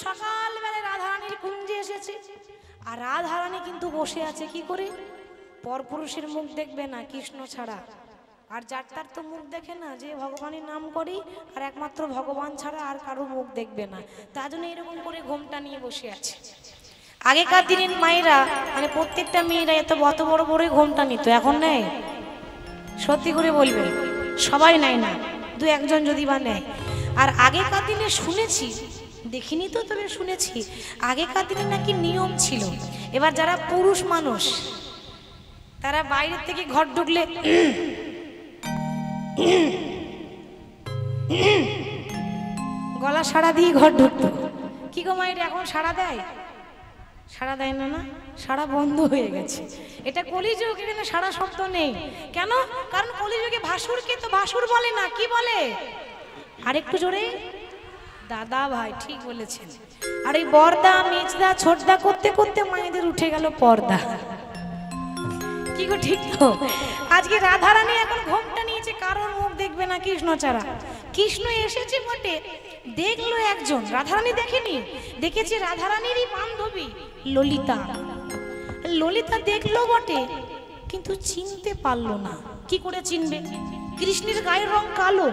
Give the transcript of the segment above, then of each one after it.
সকালবেলায় রাধারানীর কুঞ্জে এসেছে, আর রাধারানী কিন্তু বসে আছে কি করে, পরপুরুষের মুখ দেখবে না কৃষ্ণ ছাড়া, আর যার তার তো মুখ দেখে না, যে ভগবানের নাম করি আর একমাত্র ভগবান ছাড়া আর কারো মুখ দেখবে না, তার জন্য এরকম করে ঘোমটা নিয়ে বসে আছে। আগেকার দিনের মায়েরা মানে প্রত্যেকটা মেয়েরা এত বড় বড় ঘোমটা নিত, এখন নেয়? সত্যি করে বলবে সবাই নেয় না, দু একজন যদি বা নেয়। আর আগেকার দিনে শুনেছি, দেখিনি তো তবে শুনেছি, আগেকার দিনে নাকি নিয়ম ছিল, এবার যারা পুরুষ মানুষ তারা বাইরের থেকে ঘর ঢুকলে গলা সাড়া দিয়ে ঘর ঢুকতো। কি গো মায়ের এখন সাড়া দেয়? সাড়া দেয় না, না সাড়া বন্ধ হয়ে গেছে। এটা কলিযুগ, এখানে সাড়া শব্দ নেই। কেন? কারণ কলিযুগে ভাসুরকে তো ভাসুর বলে না, কি বলে? আরেকটু জোরে, দাদা ভাই, ঠিক বলেছেন। আর এই বর্দা মেজদা ছোটদা করতে করতে মায়েদের উঠে গেল পর্দা। কি গো ঠিক তো? আজকে রাধারানী এখন ঘোমটা নিয়েছে, কারোর মুখ দেখবে না কৃষ্ণ ছাড়া। কৃষ্ণ এসেছে বটে, দেখলো একজন, রাধারানী দেখেনি, দেখেছে রাধারানীরই বান্ধবী ললিতা। ললিতা দেখলো বটে, কিন্তু চিনতে পারলো না। কি করে চিনবে? কৃষ্ণের গায়ের রং কালো,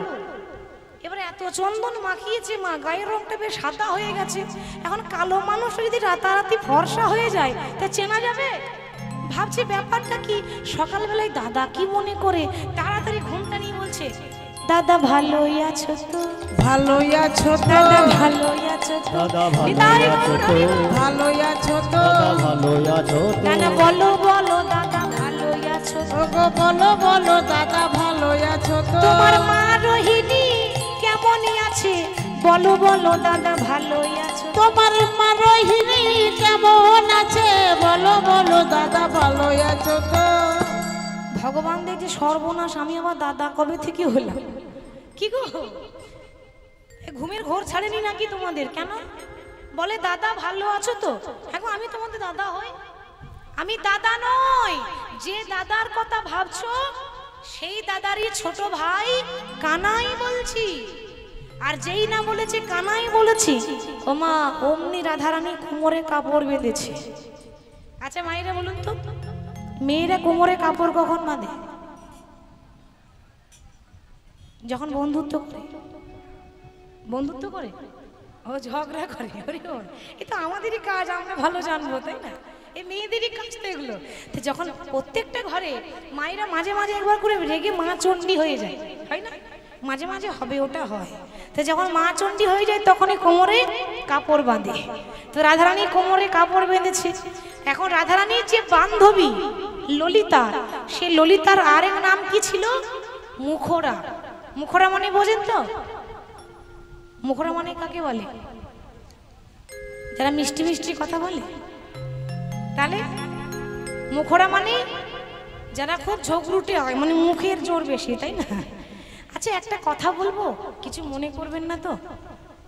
এবারে এত চন্দন মাখিয়েছে মা, গায়ের রংটা বেশ সাদা হয়ে গেছে। এখন কালো মানুষ যদি রাতারাতি ফর্সা হয়ে যায় তা চেনা যাবে? ভাবছে ব্যাপারটা কি। সকালবেলায় দাদা কি মনে করে তাড়াতাড়ি ঘুমটা নিয়ে বলছে, দাদা ভালোই আছো তো? ভালোই আছো তো? দাদা ভালোই আছো তো? দাদা ভালোই আছো তো? ভালোই আছো তো? দাদা ভালোই আছো তো? দাদা বলো বলো দাদা ভালোই আছো তো? ওগো বলো বলো দাদা ভালোই আছো তো? তোমার মা রোহিণী কেমনই আছে? বলো বলো দাদা ভালোই আছো? তোমার মা রোহিণী কেমন আছে? বলো বলো দাদা ভালোই আছো তো? ভগবান দেখছে সর্বনাশ, আমি আবার দাদা কবে থেকে হলাম। কি গো, ঘুমের ঘোর ছাড়েনি নাকি তোমাদের? কেন বলে দাদা ভালো আছো তো? এখন আমি তোমাদের দাদা হই? আমি দাদা নই, যে দাদার কথা ভাবছো সেই দাদারই ছোট ভাই কানাই বলছি। আর যেই না বলেছে কানাই বলেছি, ও মা অমনি রাধারানী কোমরে কাপড় বেঁধেছে। আচ্ছা মায়েরা বলুন তো, মেয়েরা কোমরে কাপড় কখন বাঁধে? যখন বন্ধুত্ব করে। বন্ধুত্ব করে, ও ঝগড়া করে। এ তো আমাদেরই কাজ, আমরা ভালো জানবো, তাই না? এই মেয়েদেরই কাজ তো এগুলো। তো যখন প্রত্যেকটা ঘরে মায়েরা মাঝে মাঝে একবার করে রেগে মা চণ্ডী হয়ে যায়, হয় না? মাঝে মাঝে হবে, ওটা হয়। তো যখন মা চণ্ডী হয়ে যায় তখনই কোমরে কাপড় বাঁধে। তো রাধারানী কোমরে কাপড় বেঁধেছে। এখন রাধারানীর যে বান্ধবী ললিতা, সে ললিতার আরেক নাম কি ছিল? মুখরা। মুখরা মানে বোঝেন তো? মুখরা মানে কাকে বলে? যারা মিষ্টি মিষ্টি কথা বলে। তাহলে মুখরা মানে যারা খুব ঝগড়ুটে হয়, মানে মুখের জোর বেশি, তাই না? আচ্ছা একটা কথা বলবো, কিছু মনে করবেন না তো?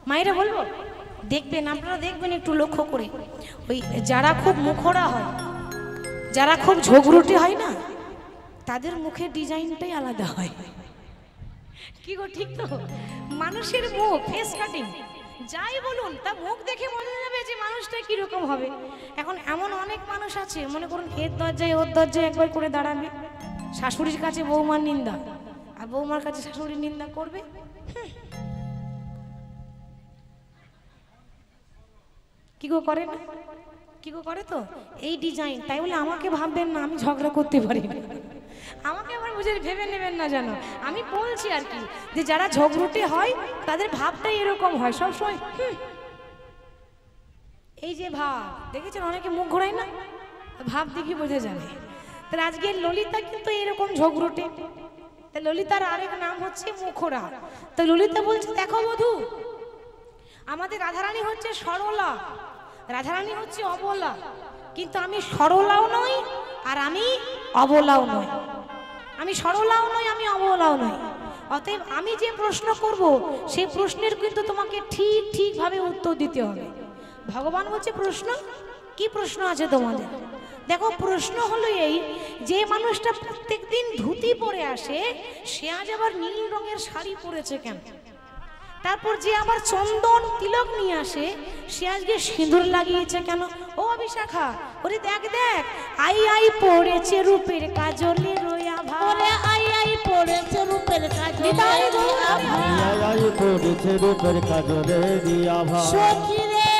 মায়েরা বলবো, দেখবেন আপনারা, দেখবেন একটু লক্ষ্য করে, ওই যারা খুব মুখরা হয়, যারা খুব ঝগড়ুটে হয় না, তাদের মুখের ডিজাইনটাই আলাদা হয়। কি গো ঠিক তো? মানুষের মুখ, ফেস কাটিং যাই বলুন, তা মুখ দেখে বোঝা যাবে যে মানুষটা কিরকম হবে। এখন এমন অনেক মানুষ আছে, মনে করুন এর দরজায় ওর দরজায় একবার করে দাঁড়াবে, শাশুড়ির কাছে বৌমার নিন্দা, আর বৌমার কাছে শাশুড়ির নিন্দা করবে। কি গো করে না? কি গো করে তো এই ডিজাইন। তাই বলে আমাকে ভাববেন না আমি ঝগড়া করতে পারি না, আমাকে আবার বুঝে ভেবে নেবেন না যেন। আমি বলছি আর কি, যে যারা ঝগড়ুটে হয় তাদের ভাবটাই এরকম হয় সবসময়। এই যে ভাব দেখেছেন, অনেকে মুখ ঘোরায় না, ভাব দেখি বোঝা যাবে। তাহলে আজকে ললিতা কিন্তু এরকম ঝগড়ুটে। তা ললিতার আরেক নাম হচ্ছে মুখরা। তো ললিতা বলছে, দেখো বধূ, আমাদের রাধারানী হচ্ছে সরলা, রাধারানী হচ্ছে অবলা, কিন্তু আমি সরলাও নই আর আমি অবলাও নই। আমি সরলাও নই, আমি অবলাও নই। অতএব আমি যে প্রশ্ন করব সেই প্রশ্নের কিন্তু তোমাকে ঠিক ঠিকভাবে উত্তর দিতে হবে। ভগবান বলছে প্রশ্ন, কি প্রশ্ন আছে তোমাদের? দেখো প্রশ্ন হলো এই, যে মানুষটা প্রত্যেকদিন ধুতি পরে আসে সে আজ আবার নীল রঙের শাড়ি পরেছে কেন? তারপর যে আমার চন্দন তিলক নিয়ে আসে সে আজকে সিঁদুর লাগিয়েছে কেন? ও বিশাখা, ওরে দেখ দেখ, আই আই পড়েছে রূপের কাজলে রোয়া ভাই, ওরে আই আই পড়েছে রূপের কাজলে রিয়া ভাই। আই আই পড়েছে রূপের কাজলে রিয়া ভাই। সখী রে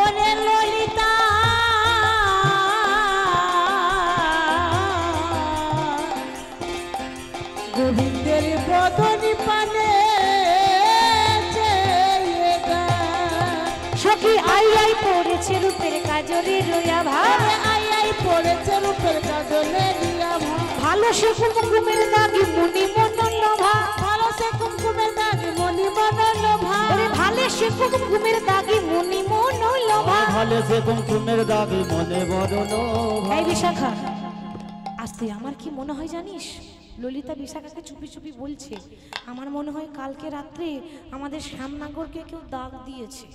ওরে ললিতা গোবিন্দের বদনি পানে সখী আই আই পড়েছে রূপের কাজলে রোয়া ভাই, আই আই পড়েছে রূপের কাজলে রিয়া ভাই। ভালো সে কুমকুমের দাগি মনি মনল ভাই, ভালো সে কুমকুমের দাগে মনি মনল ভাই। ওরে ভালো সে কুমকুমের দাগি মনি মনল ভাই। ভালে সে কুমকুমের দাগে মনে বদল ভাই। এই বিশাখা, আজ তুই আমার কি মনে হয় জানিস? ললিতা বিশাখাকে চুপি চুপি বলছে, আমার মনে হয় কালকে রাত্রে আমাদের শ্যামনগরকে কেউ দাগ দিয়েছে।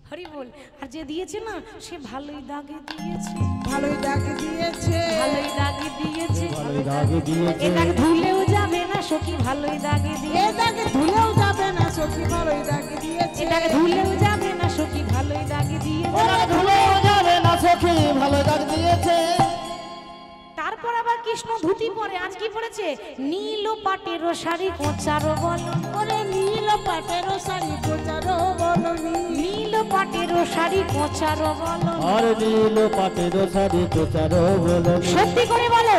হরি বল। আর যে দিয়েছে না সে ভালোই দাগে দিয়েছে, ভালোই দাগে দিয়েছে, ভালোই দাগে দিয়েছে। ভালোই দাগে দিয়েছে। এ দাগ ধুলেও যাবে না সখী, ভালোই দাগে এ দিয়েছে। দাগে ধুলেও যাবে না সখী, ভালোই দাগে দিয়েছে। এ দাগ ধুলেও যাবে না সখী, ভালোই দাগে দিয়েছে। ধুলেও যাবে না সখী, ভালো দাগ দিয়েছে। তারপর আবার কৃষ্ণ ধুতি পরে, আজ কি পরেছে? নীল পাটের শাড়ি কোঁচারো বল, ওরে নীল পাটের শাড়ি কোচারো বলনি, নীল পাটের শাড়ি কোঁচারো বল। আর নীল পাটের শাড়ি কোচার বলনি। সত্যি করে বলো,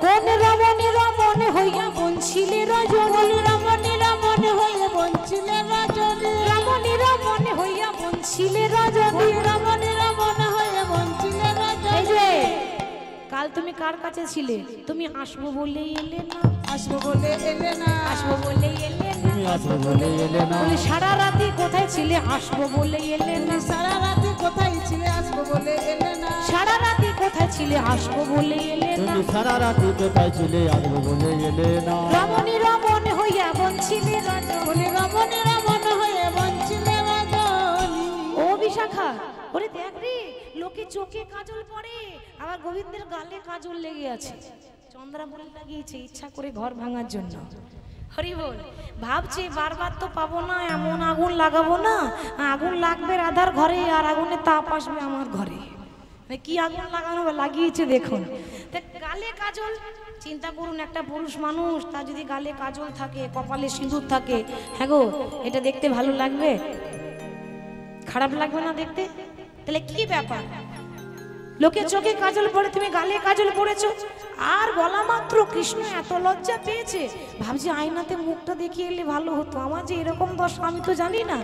কোন রমণী রমণী হইয়া বঞ্চিলে রজনী, রমণী রমণী হয়ে বঞ্চিলে রজনী, রমণী রমণী হইয়া বঞ্চিলে রজনী। রমণী রমণী হয়ে বঞ্চিলে এই রজনী। যে কাল তুমি কার কাছে ছিলে? তুমি আসবো বলেই এলে না, আসবো বলে এলে না, আসবো বলেই এলে না। তুমি আসো বলে এলে না। বলে সারা রাতি কোথায় ছিলে? আসবো বলেই এলে না। সারা রাতে কোথায় ছিলে? আসবো বলে এলে না, সারা রাতি কোথায় ছিলে? আসবো বলে এলে না। তুমি সারা রাতি কোথায় ছিলে? আসবো বলে এলে না। রমণী রমণ হইয়া বঞ্চিলে রজনী, রমণী রমণী হয়ে বঞ্চিলে রজনী। ও বিশাখা, ওরে দেখ রে, লোকে চোখে কাজল পরে, আবার গোবিন্দের গালে কাজল লেগে আছে। চন্দ্রাবলী লাগিয়েছে ইচ্ছা করে ঘর ভাঙার জন্য। হরি বল। ভাবছে বারবার তো পাবো না, এমন আগুন লাগাবো না, আগুন লাগবে রাধার ঘরে আর আগুনে তাপ আসবে আমার ঘরে। কি আগুন লাগানো লাগিয়েছে দেখুন। তা গালে কাজল, চিন্তা করুন, একটা পুরুষ মানুষ তার যদি গালে কাজল থাকে, কপালে সিঁদুর থাকে, হ্যাঁ গো, এটা দেখতে ভালো লাগবে? খারাপ লাগবে না দেখতে? তাহলে কি ব্যাপার? লোকে চোখে কাজল পরে, তুমি গালে কাজল পরেছো। আর বলা মাত্র কৃষ্ণ এত লজ্জা পেয়েছে, ভাবছি আয়নাতে মুখটা দেখিয়ে এলে ভালো হতো। আমার যে এরকম দশা আমি তো জানি না।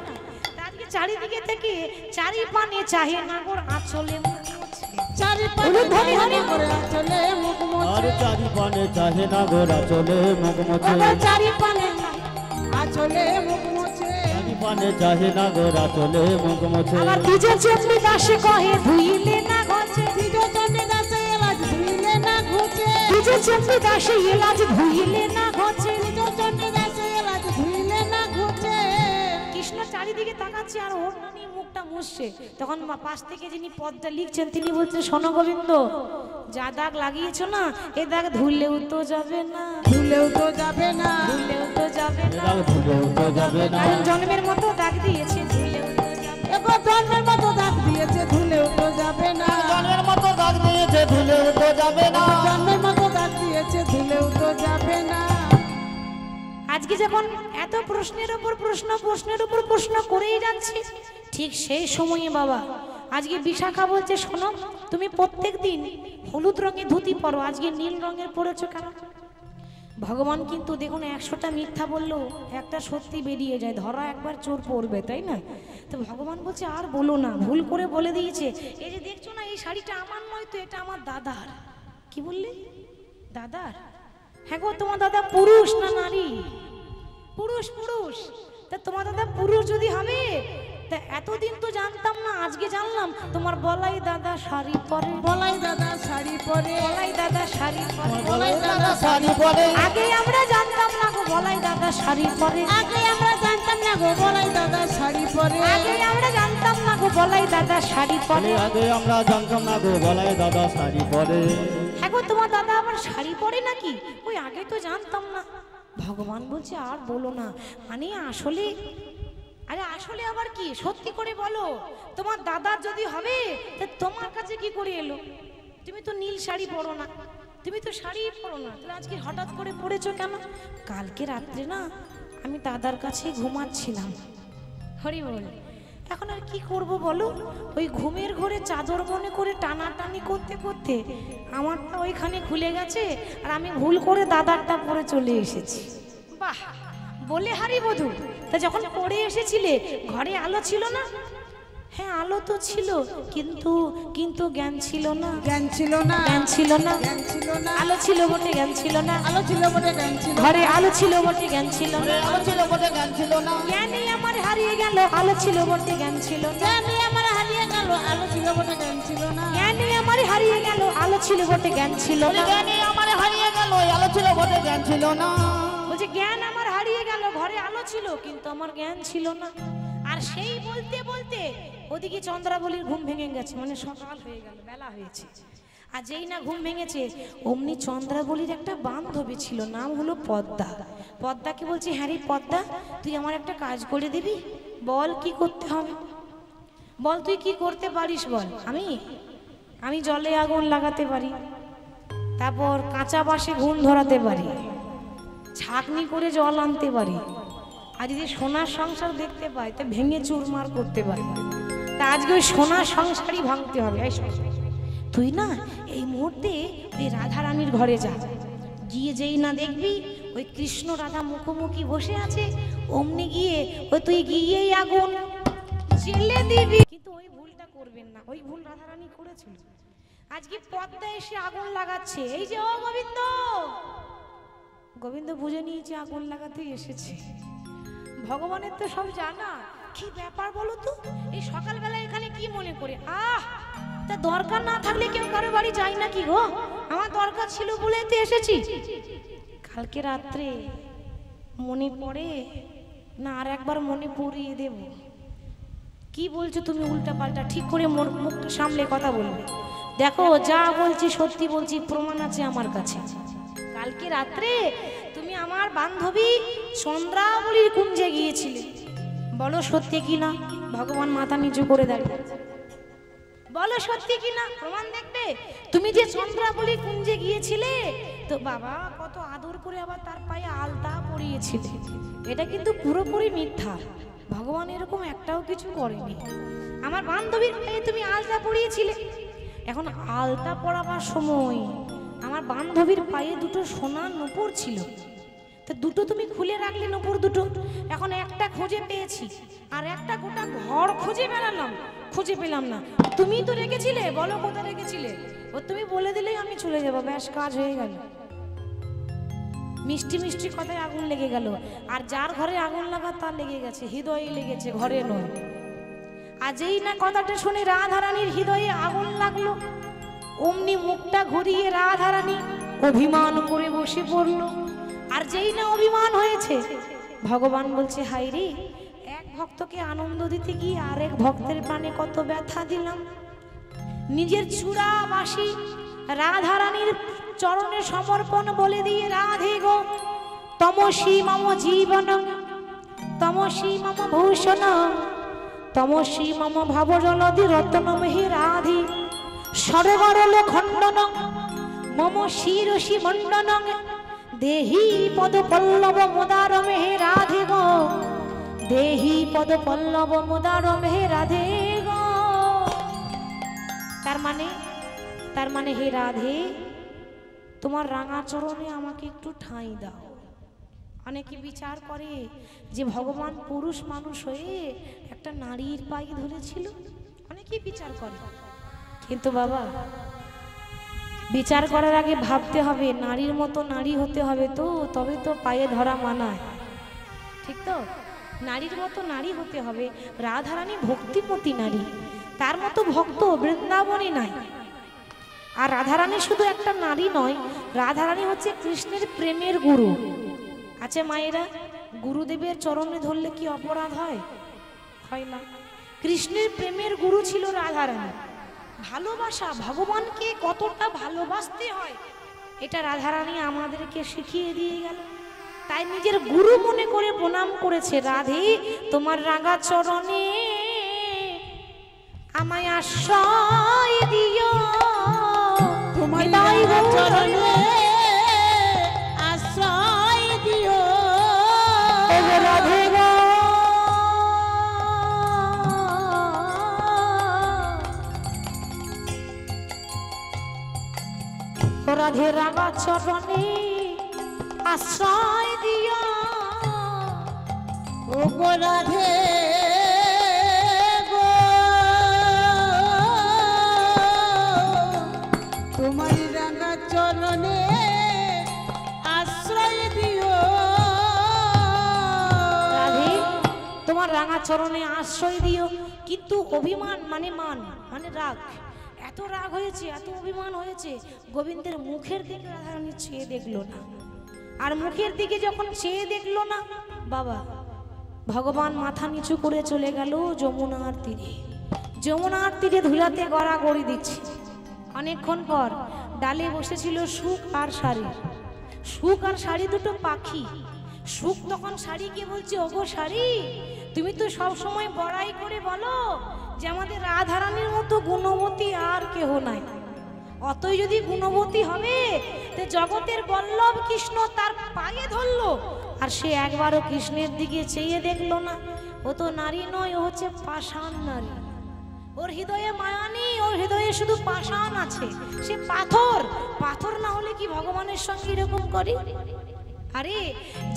আজকে চারিদিকে থেকে চারি পানে চাহে নাগর আঁচলে মুখ মুছে। চারি পানে ধনী ধনী করে আঁচলে মুখ আর মুছে, চারি পানে চাহে না গোরা চলে মুখ মুছে। আবার চারি পানে আঁচলে মুখ মুছে, চারি পানে চাহে না গোরা চলে মুখ মুছে। আবার দ্বিজে চন্ডী দাসে কহে ধুইলে না ঘচে, দ্বিজে চন্ডী দাসে এলাজ ধুইলে না ঘুচে, দ্বিজে চন্ডী দাসে এলাজ ধুইলে না ঘচে। দ্বিজে চন্ডী দাসে এলাজ ধুইলে না ঘুচে। কৃষ্ণ চারিদিকে তাকাচ্ছে আর ওর নানি মুখটা মুছছে। তখন পাশ থেকে যিনি পদটা লিখছেন তিনি বলছেন, শোনো গোবিন্দ, যা দাগ লাগিয়েছো না, এ দাগ ধুলেও তো যাবে না, ধুলেও তো যাবে না, ধুলেও তো যাবে না। এরা ধুলেও তো যাবে না। কারণ জন্মের মতো দাগ দিয়েছে, ধুলেও তো যাবে না। এবার জন্মের মতো দাগ দিয়েছে, ধুলেও তো যাবে না, জন্মের মতো দাগ দিয়েছে, ধুলেও তো যাবে না। জন্মের মতো দাগ দিয়েছে, ধুলেও তো যাবে না। আজকে যখন এত প্রশ্নের উপর প্রশ্ন, প্রশ্নের উপর প্রশ্ন করেই যাচ্ছে, ঠিক সেই সময়ে বাবা আজকে বিশাখা বলছে, শোনো, তুমি প্রত্যেক দিন হলুদ রঙের ধুতি পরো, আজকে নীল রঙের পরেছো কেন? ভগবান কিন্তু দেখুন 100টা মিথ্যা বললেও একটা সত্যি বেরিয়ে যায়, ধরা একবার চোর পড়বে, তাই না? তো ভগবান বলছে আর বলো না, ভুল করে বলে দিয়েছে। এই যে দেখছো না, এই শাড়িটা আমার নয় তো, এটা আমার দাদার। কি বললে? দাদার? হ্যাঁ গো, তোমার দাদা পুরুষ না নারী? পুরুষ। পুরুষ। তা তোমার দাদা পুরুষ যদি হবে, তা এতদিন তো জানতাম না, আজকে জানলাম তোমার বলাই দাদা শাড়ি পরে। বলাই দাদা শাড়ি পরে, বলাই দাদা শাড়ি পরে। বলাই দাদা শাড়ি পরে। আগে আমরা জানতাম না গো বলাই দাদা শাড়ি পরে। আগে আমরা জানতাম না গো বলাই দাদা শাড়ি পরে, আগে আমরা জানতাম না গো বলাই দাদা শাড়ি পরে। আগে আমরা জানতাম না গো বলাই দাদা শাড়ি পরে। হ্যাঁ হ্যাঁ গো তোমার দাদা আবার শাড়ি পরে নাকি? ওই আগে তো জানতাম না। ভগবান বলছে আর বলো না, মানে আসলে, আরে আসলে আবার কি, সত্যি করে বলো, তোমার দাদার যদি হবে তা তোমার কাছে কি করে এলো? তুমি তো নীল শাড়ি পরো না, তুমি তো শাড়ি পরো না, তাহলে আজকে হঠাৎ করে পড়েছো কেন? কালকে রাত্রে না আমি দাদার কাছে ঘুমাচ্ছিলাম, হরি বল। এখন আর কি করব বলো, ওই ঘুমের ঘরে চাদর মনে করে টানাটানি করতে করতে আমারটা ওইখানে খুলে গেছে, আর আমি ভুল করে দাদারটা পরে চলে এসেছি। বাহ, বলে হারি বধূ, তা যখন পড়ে এসেছিলে ঘরে আলো ছিল না? হ্যাঁ আলো তো ছিল, কিন্তু কিন্তু জ্ঞান ছিল না। জ্ঞান ছিল না, জ্ঞান ছিল না, জ্ঞান ছিল না। আলো ছিল বটে জ্ঞান ছিল না। আলো ছিল বটে জ্ঞান ছিল না। ঘরে আলো ছিল বটে জ্ঞান ছিল না। আলো ছিল বটে জ্ঞান ছিল না। জ্ঞানী আমার হারিয়ে গেল, আলো ছিল বটে জ্ঞান ছিল না। জ্ঞানী আমার হারিয়ে গেল, আলো ছিল বটে জ্ঞান ছিল না। জ্ঞানী আমার হারিয়ে গেল, আলো ছিল বটে জ্ঞান ছিল না। জ্ঞানী আমার হারিয়ে গেল, আলো ছিল বটে জ্ঞান ছিল না। বলছে জ্ঞান আমার হারিয়ে গেল, ঘরে আলো ছিল কিন্তু আমার জ্ঞান ছিল না। আর সেই বলতে বলতে ওদিকে চন্দ্রাবলীর ঘুম ভেঙে গেছে, মানে সকাল হয়ে গেল, বেলা হয়েছে। আর যেই না ঘুম ভেঙেছে অমনি চন্দ্রাবলীর একটা বান্ধবী ছিল, নাম হলো পদ্মা। পদ্মাকে বলছি, হ্যাঁ রে পদ্মা, তুই আমার একটা কাজ করে দিবি? বল কি করতে হবে, বল তুই কি করতে পারিস বল। আমি জলে আগুন লাগাতে পারি, তারপর কাঁচা বাঁশে ঘুম ধরাতে পারি, ছাঁকনি করে জল আনতে পারি, আর যদি সোনার সংসার দেখতে পাই তা ভেঙে চুরমার করতে পারি। তা আজকে ওই সোনার সংসারই ভাঙতে হবে। তুই না এই মুহূর্তে ওই রাধা রানীর ঘরে যা, গিয়ে যেই না দেখবি ওই কৃষ্ণ রাধা মুখোমুখি বসে আছে, অমনি গিয়ে ওই তুই গিয়েই আগুন জেলে দিবি। কিন্তু ওই ভুলটা করবেন না, ওই ভুল রাধা রানী করেছিল। আজকে পদ্মা এসে আগুন লাগাচ্ছে, এই যে ও গোবিন্দ, গোবিন্দ বুঝে নিয়েছে আগুন লাগাতেই এসেছে। ভগবানের তো সব জানা। কি ব্যাপার বলো তো, এই সকালবেলা এখানে কি মনে করে? তা দরকার না থাকলে কেউ কারো বাড়ি যায় না কি গো? আমার দরকার ছিল বলে তো এসেছি। কালকে রাত্রে মনে পড়ে না, আর একবার মনে পড়িয়ে দেব। কি বলছো তুমি উল্টা পাল্টা, ঠিক করে মুখটা সামলে কথা বলবে। দেখো যা বলছি সত্যি বলছি, প্রমাণ আছে আমার কাছে। কালকে রাত্রে তুমি আমার বান্ধবী চন্দ্রাবলীর কুঞ্জে গিয়েছিলে, বলো সত্যি কি না? ভগবান মাথা নিচু করে দাঁড়িয়ে, বলো সত্যি কি না? প্রমাণ দেখবে। তুমি যে চন্দ্রাবলী কুঞ্জে গিয়েছিলে তো বাবা কত আদর করে আবার তার পায়ে আলতা পরিয়েছিলে, এটা কিন্তু পুরোপুরি মিথ্যা। ভগবান এরকম একটাও কিছু করেনি। আমার বান্ধবীর পায়ে তুমি আলতা পরিয়েছিলে, এখন আলতা পরাবার সময় আমার বান্ধবীর পায়ে দুটো সোনার নূপুর ছিল, তো দুটো তুমি খুলে রাখলে নূপুর দুটো। এখন একটা খুঁজে পেয়েছি, আর একটা গোটা ঘর খুঁজে বেড়ালাম, খুঁজে পেলাম না। তুমি তো রেখেছিলে, বলো কোথায় রেখেছিলে? ও তুমি বলে দিলেই আমি চলে যাবো, ব্যাস কাজ হয়ে গেল। মিষ্টি মিষ্টি কথায় আগুন লেগে গেল, আর যার ঘরে আগুন লাগা তার লেগে গেছে, হৃদয়ে লেগেছে, ঘরে নয়। আর যেই না কথাটা শুনে রাধারানীর হৃদয়ে আগুন লাগলো, অমনি মুখটা ঘুরিয়ে রাধারানী অভিমান করে বসে পড়লো। আর যেই না অভিমান হয়েছে, ভগবান বলছে হাই রে, এক ভক্তকে আনন্দ দিতে গিয়ে আরেক ভক্তের প্রাণে কত ব্যথা দিলাম। নিজের চূড়া বাসি রাধারানীর চরণে সমর্পণ বলে দিয়ে, রাধে গো তমসি মম জীবন, তমসি মম ভূষণ, তমসি মম ভাবজলধি রত্নম হে রাধি, সরগরল খণ্ডন মম শিরসি মণ্ডন, দেহি পদ পল্লব মুদারম হে রাধে গো, দেহি পদ পল্লব মুদারম হে রাধে গো। তার মানে হে রাধে, তোমার রাঙা চরণে আমাকে একটু ঠাঁই দাও। অনেকে বিচার করে যে ভগবান পুরুষ মানুষ হয়ে একটা নারীর পায়ে ধরেছিল, অনেকেই বিচার করে। কিন্তু বাবা, বিচার করার আগে ভাবতে হবে নারীর মতো নারী হতে হবে, তো তবে তো পায়ে ধরা মানায়, ঠিক তো? নারীর মতো নারী হতে হবে। রাধারানী ভক্তিমতী নারী, তার মতো ভক্ত বৃন্দাবনে নাই। আর রাধারানী শুধু একটা নারী নয়, রাধারানী হচ্ছে কৃষ্ণের প্রেমের গুরু। আচ্ছা মায়েরা, গুরুদেবের চরণে ধরলে কি অপরাধ হয়? হয় না। কৃষ্ণের প্রেমের গুরু ছিল রাধারানী। ভালোবাসা, ভগবানকে কতটা ভালোবাসতে হয় এটা রাধারানী আমাদেরকে শিখিয়ে দিয়ে গেল। তাই নিজের গুরু মনে করে প্রণাম করেছে, রাধে তোমার রাঙা চরণে আমায় আশ্রয় দিও, তোমার হৃদয় রাঙা গৌর চরণে আশ্রয় দিও। ওগো রাধে গো, ও রাধে রাঙা চরণে আশ্রয় দিও। ও গো রাধে গো, তোমার রাঙা চরণে আশ্রয় দিও। রাধে তোমার রাঙা চরণে আশ্রয় দিও। কিন্তু অভিমান মানে মানে রাগ, এত রাগ হয়েছে, এত অভিমান হয়েছে, গোবিন্দের মুখের দিকে রাধারানী চেয়ে দেখলো না। আর মুখের দিকে যখন চেয়ে দেখলো না, বাবা ভগবান মাথা নিচু করে চলে গেল যমুনার তীরে। যমুনার তীরে ধুলাতে গড়াগড়ি দিচ্ছে। অনেকক্ষণ পর ডালে বসেছিল সুখ আর শাড়ি। সুখ আর শাড়ি দুটো পাখি। সুখ তখন শাড়িকে বলছে, ওগো শাড়ি, তুমি তো সব সময় বড়াই করে বলো যে আমাদের রাধারানীর মতো গুণবতী আর কেহ নাই। অতই যদি গুণবতী হবে তে জগতের বল্লভ কৃষ্ণ তার পায়ে ধরলো, আর সে একবারও কৃষ্ণের দিকে চেয়ে দেখলো না। ও তো নারী নয়, ও হচ্ছে পাষাণ নারী। ওর হৃদয়ে মায়া নেই, ওর হৃদয়ে শুধু পাষাণ আছে। সে পাথর। পাথর না হলে কি ভগবানের সঙ্গে এরকম করি? আরে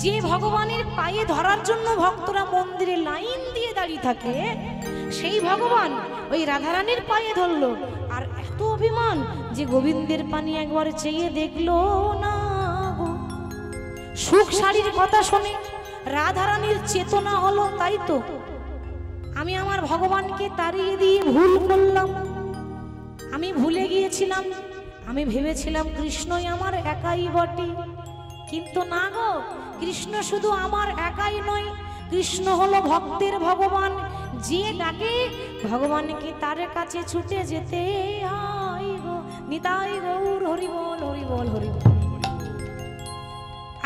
যে ভগবানের পায়ে ধরার জন্য ভক্তরা মন্দিরে লাইন দিয়ে দাঁড়িয়ে থাকে, সেই ভগবান ওই রাধারানীর পায়ে ধরলো। আর এত অভিমান যে গোবিন্দের পানি একবার চেয়ে দেখলো না গো। সুখ শাড়ির কথা শুনে রাধারানীর চেতনা হলো, তাই তো আমি আমার ভগবানকে তাড়িয়ে দিয়ে ভুল করলাম। আমি ভুলে গিয়েছিলাম, আমি ভেবেছিলাম কৃষ্ণই আমার একাই বটে। কিন্তু না গো, কৃষ্ণ শুধু আমার একাই নয়, কৃষ্ণ হলো ভক্তের ভগবান। যে ডাকে ভগবানকে তার কাছে ছুটে যেতে হয় গো। নিতাই গৌর হরি বল, হরি বল, হরি বল।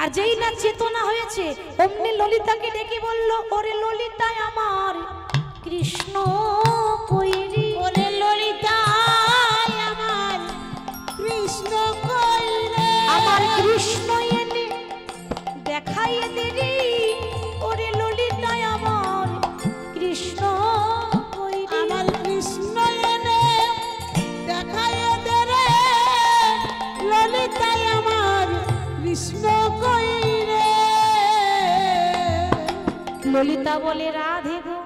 আর যেই না চেতনা হয়েছে, অমনি ললিতাকে ডেকে বলল, ওরে ললিতা আমার কৃষ্ণ কইরি। ওরে ললিতা আমার কৃষ্ণ কই রে। আমার কৃষ্ণ এনে দেখাইয়ে দিলি, ওরে ললিতা আমার কৃষ্ণ কইরি। আমার কৃষ্ণ এনে দেখাইয়ে দে রে, ললিতা আমার কৃষ্ণ কই রে। ললিতা বলে, রাধে গো,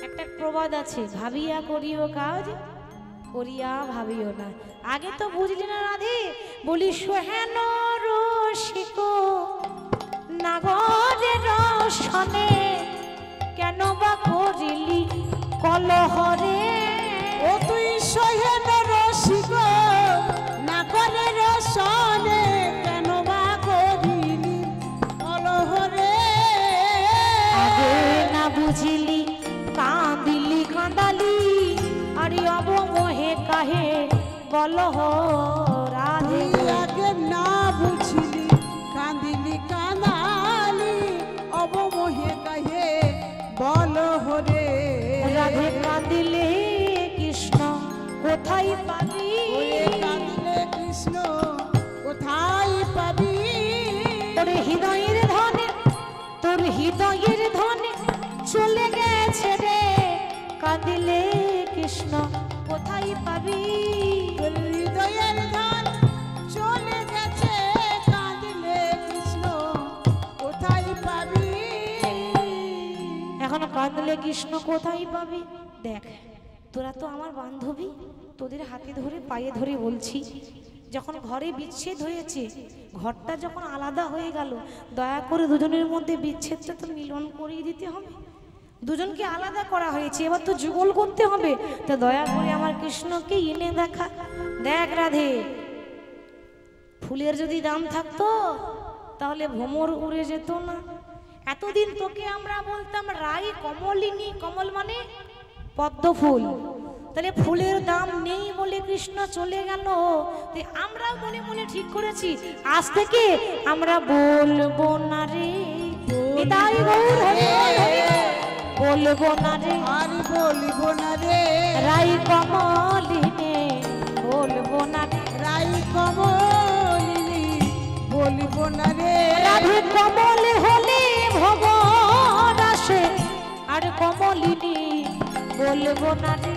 একটা প্রবাদ আছে, ভাবিয়া করিও কাজ, করিয়া ভাবিও না। আগে তো বুঝলি না রাধে? বলি সোহেন রসিক নাগরের রসনে কেন বা করিলি কলহরে। ও তুই সহেন রসিক নাগরের রসনে কেন বা করিলি কলহরে। আগে না বুঝিলি কাঁদিলি কাঁদালি, আরে অবমোহে কাহে বলহ রাধে। তুই আগে না বুঝিলি কাঁদিলি কাঁদালি, অবমোহে কাহে বল হরে। রাধে কাঁদিলে কৃষ্ণ কোথায় পাবি? ওরে কাঁদিলে কৃষ্ণ কোথায় পাবি? তোর হৃদয়ের ধনে, তোর হৃদয়ের ধনে চলে গেছে রে, কাঁদিলে কৃষ্ণ কোথায় পাবি? তোর হৃদয়ের ধন চলে গেছে, কাঁদিলে কৃষ্ণ কোথায় পাবি? এখন কাঁদলে কৃষ্ণ কোথায় পাবি? দেখ, তোরা তো আমার বান্ধবী, তোদের হাতে ধরে পায়ে ধরে বলছি, যখন ঘরে বিচ্ছেদ হয়েছে, ঘরটা যখন আলাদা হয়ে গেল, দয়া করে দুজনের মধ্যে বিচ্ছেদটা তো মিলন করিয়ে দিতে হবে। দুজনকে আলাদা করা হয়েছে, এবার তো যুগল করতে হবে। তো দয়া করে আমার কৃষ্ণকে এনে দেখা। দেখ রাধে, ফুলের যদি দাম থাকতো তাহলে ভ্রমর উড়ে যেত না। এতদিন তোকে আমরা বলতাম রাই কমলিনী, কমল মানে পদ্ম ফুল। তাহলে ফুলের দাম নেই বলে কৃষ্ণ চলে গেল। তাই আমরা মনে মনে ঠিক করেছি আজ থেকে আমরা বলবো না রে নিতাই গৌর হরি বল, হরি বল। বলবো না রে আর বলিব না রে রাই কমলিনে, বলবো না রে রাই কমলিনী, বলিব না রে রাধে কমল হলে ভবন আসে, আর কমলিনী বলবো না রে।